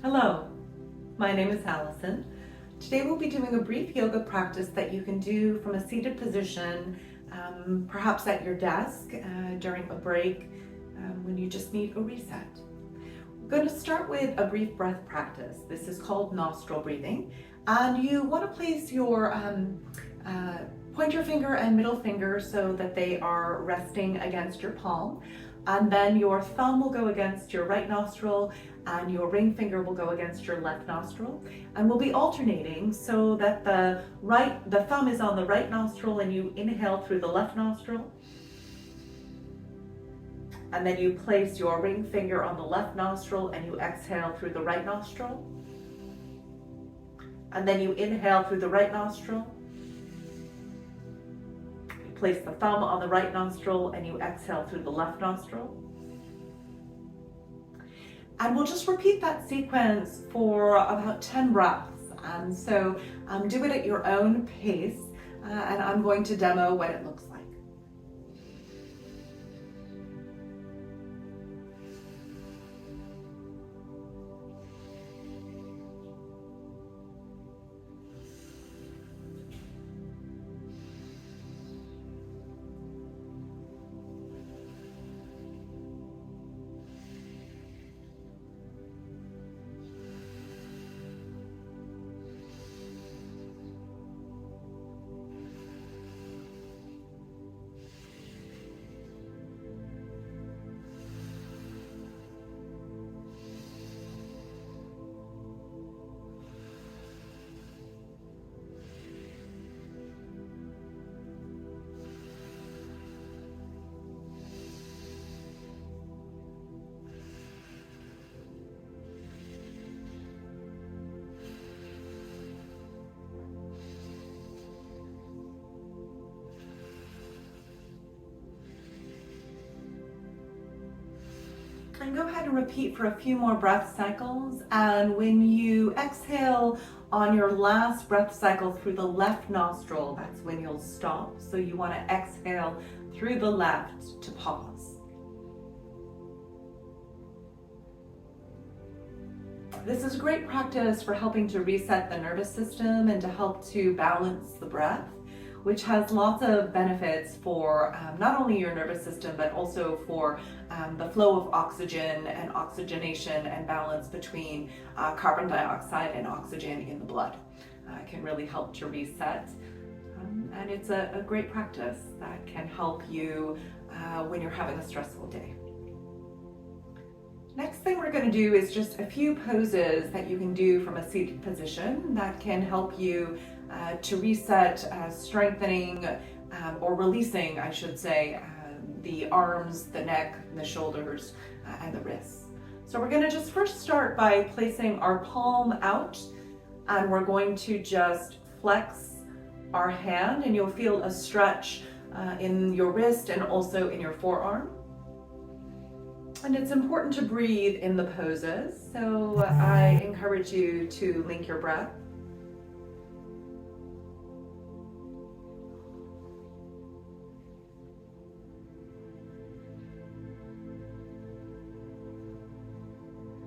Hello, my name is Allison. Today we'll be doing a brief yoga practice that you can do from a seated position, perhaps at your desk during a break when you just need a reset. We're going to start with a brief breath practice. This is called nostril breathing, and you want to place your pointer finger and middle finger so that they are resting against your palm. And then your thumb will go against your right nostril and your ring finger will go against your left nostril. And we'll be alternating so that the thumb is on the right nostril and you inhale through the left nostril. And then you place your ring finger on the left nostril and you exhale through the right nostril. And then you inhale through the right nostril. Place the thumb on the right nostril and you exhale through the left nostril. And we'll just repeat that sequence for about 10 breaths. And so do it at your own pace, and I'm going to demo what it looks like. And go ahead and repeat for a few more breath cycles. And when you exhale on your last breath cycle through the left nostril, that's when you'll stop. So you want to exhale through the left to pause. This is great practice for helping to reset the nervous system and to help to balance the breath, which has lots of benefits for not only your nervous system, but also for the flow of oxygen and oxygenation and balance between carbon dioxide and oxygen in the blood. It can really help to reset. And it's a great practice that can help you when you're having a stressful day. Next thing we're going to do is just a few poses that you can do from a seated position that can help you to reset, strengthening or releasing, I should say, the arms, the neck, the shoulders, and the wrists. So we're going to just first start by placing our palm out, and we're going to just flex our hand, and you'll feel a stretch in your wrist and also in your forearm. And it's important to breathe in the poses, so I encourage you to link your breath.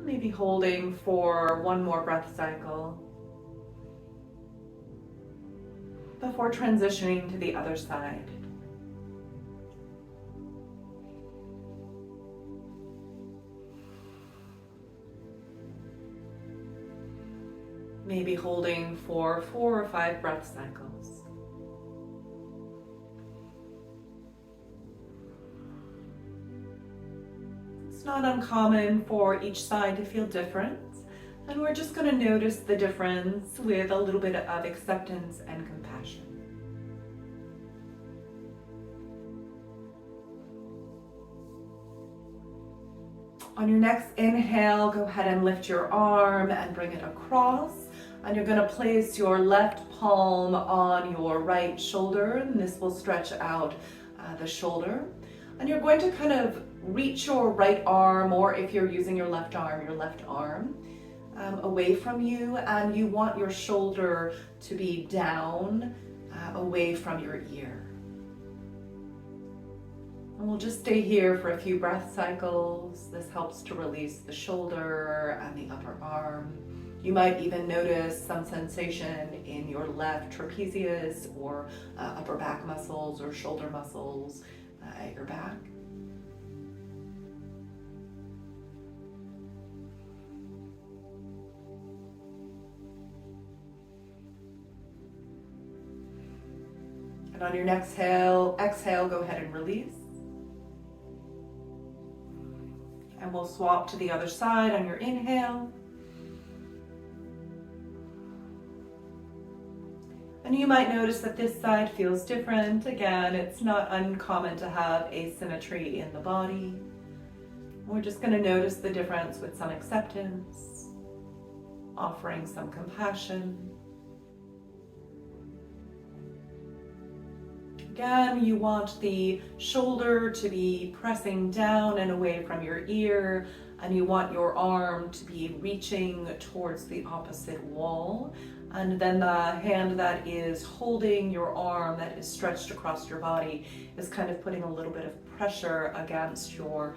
Maybe holding for one more breath cycle before transitioning to the other side. Maybe holding for 4 or 5 breath cycles. It's not uncommon for each side to feel different, and we're just going to notice the difference with a little bit of acceptance and compassion. On your next inhale, go ahead and lift your arm and bring it across. And you're going to place your left palm on your right shoulder, and this will stretch out the shoulder. And you're going to kind of reach your right arm, or if you're using your left arm away from you, and you want your shoulder to be down away from your ear. And we'll just stay here for a few breath cycles. This helps to release the shoulder and the upper arm. You might even notice some sensation in your left trapezius or upper back muscles or shoulder muscles at your back. And on your next exhale, go ahead and release. And we'll swap to the other side on your inhale. And you might notice that this side feels different. Again, it's not uncommon to have asymmetry in the body. We're just going to notice the difference with some acceptance, offering some compassion. Again, you want the shoulder to be pressing down and away from your ear, and you want your arm to be reaching towards the opposite wall. And then the hand that is holding your arm, that is stretched across your body, is kind of putting a little bit of pressure against your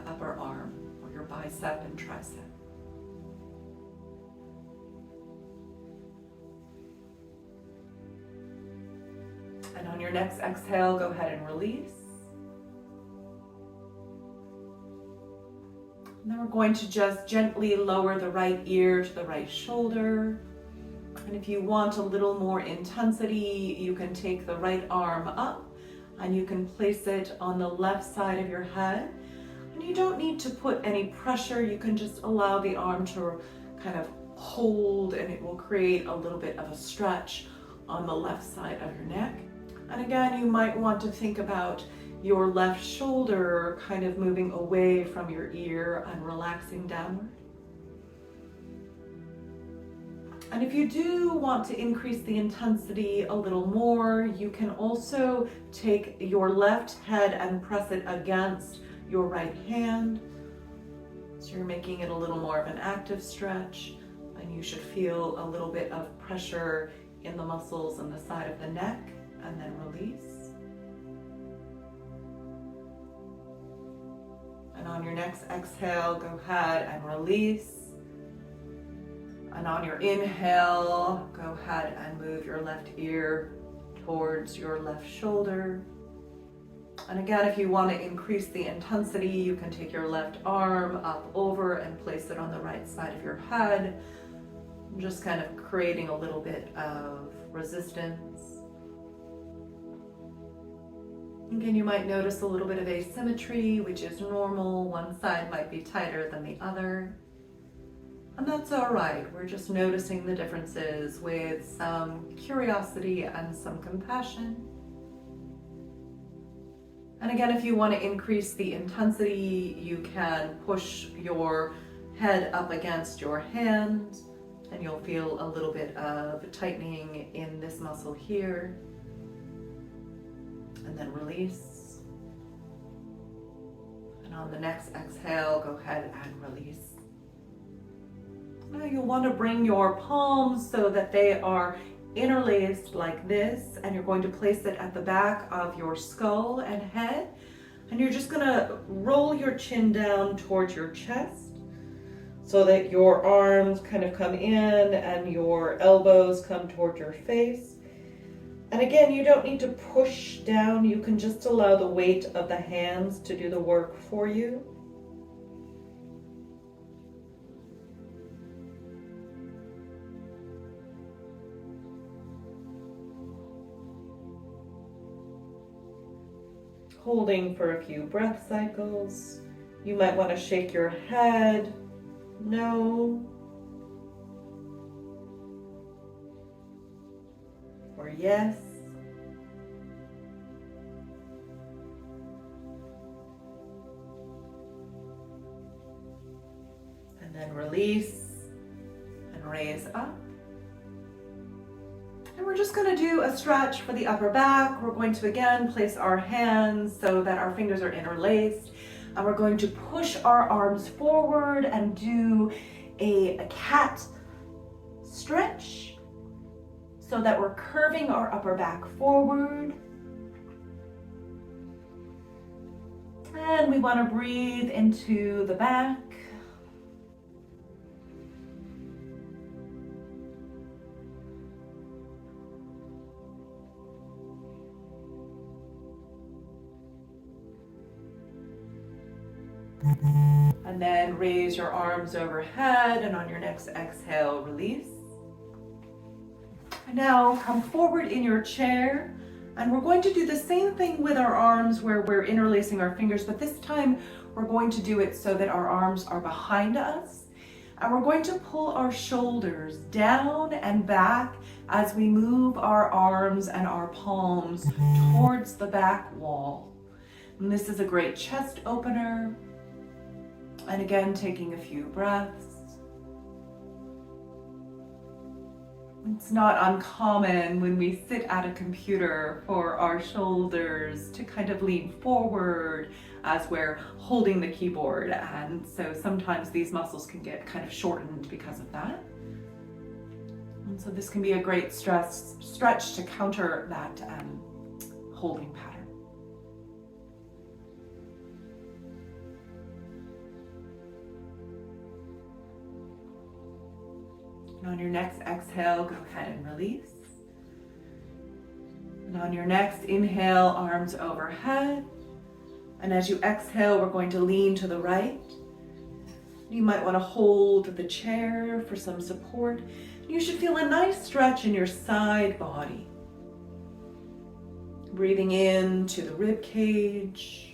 upper arm, or your bicep and tricep. And on your next exhale, go ahead and release. And then we're going to just gently lower the right ear to the right shoulder. And if you want a little more intensity, you can take the right arm up and you can place it on the left side of your head. And you don't need to put any pressure. You can just allow the arm to kind of hold, and it will create a little bit of a stretch on the left side of your neck. And again, you might want to think about your left shoulder kind of moving away from your ear and relaxing downward. And if you do want to increase the intensity a little more, you can also take your left head and press it against your right hand. So you're making it a little more of an active stretch, and you should feel a little bit of pressure in the muscles on the side of the neck, and then release. And on your next exhale, go ahead and release. And on your inhale, go ahead and move your left ear towards your left shoulder. And again, if you want to increase the intensity, you can take your left arm up over and place it on the right side of your head, just kind of creating a little bit of resistance. Again, you might notice a little bit of asymmetry, which is normal. One side might be tighter than the other. And that's all right. We're just noticing the differences with some curiosity and some compassion. And again, if you want to increase the intensity, you can push your head up against your hand, and you'll feel a little bit of tightening in this muscle here. And then release. And on the next exhale, go ahead and release. Now you'll want to bring your palms so that they are interlaced like this, and you're going to place it at the back of your skull and head. And you're just going to roll your chin down towards your chest so that your arms kind of come in and your elbows come toward your face. And again, you don't need to push down. You can just allow the weight of the hands to do the work for you. Holding for a few breath cycles. You might want to shake your head. No. Or yes. And then release and raise up. And we're just going to do a stretch for the upper back. We're going to again place our hands so that our fingers are interlaced. And we're going to push our arms forward and do a cat stretch so that we're curving our upper back forward. And we want to breathe into the back. And then raise your arms overhead, and on your next exhale, release. And now come forward in your chair, and we're going to do the same thing with our arms where we're interlacing our fingers, but this time we're going to do it so that our arms are behind us. And we're going to pull our shoulders down and back as we move our arms and our palms towards the back wall. And this is a great chest opener. And again, taking a few breaths. It's not uncommon when we sit at a computer for our shoulders to kind of lean forward as we're holding the keyboard. And so sometimes these muscles can get kind of shortened because of that. And so this can be a great stretch to counter that holding pattern. And on your next exhale, go ahead and release. And on your next inhale, arms overhead. And as you exhale, we're going to lean to the right. You might want to hold the chair for some support. You should feel a nice stretch in your side body. Breathing into the rib cage.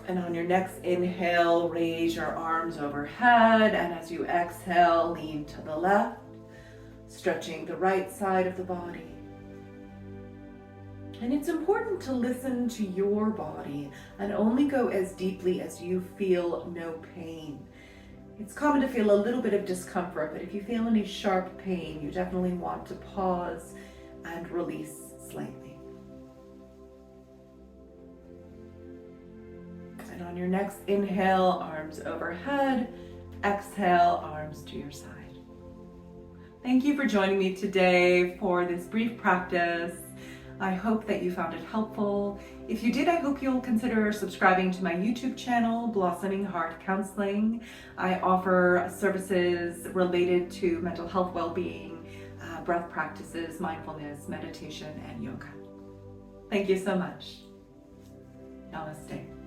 And on your next inhale, raise your arms overhead. And as you exhale, lean to the left, stretching the right side of the body. And it's important to listen to your body and only go as deeply as you feel no pain. It's common to feel a little bit of discomfort, but if you feel any sharp pain, you definitely want to pause and release slightly. And on your next inhale, arms overhead. Exhale, arms to your side. Thank you for joining me today for this brief practice. I hope that you found it helpful. If you did, I hope you'll consider subscribing to my YouTube channel, Blossoming Heart Counseling. I offer services related to mental health well-being, breath practices, mindfulness, meditation, and yoga. Thank you so much. Namaste.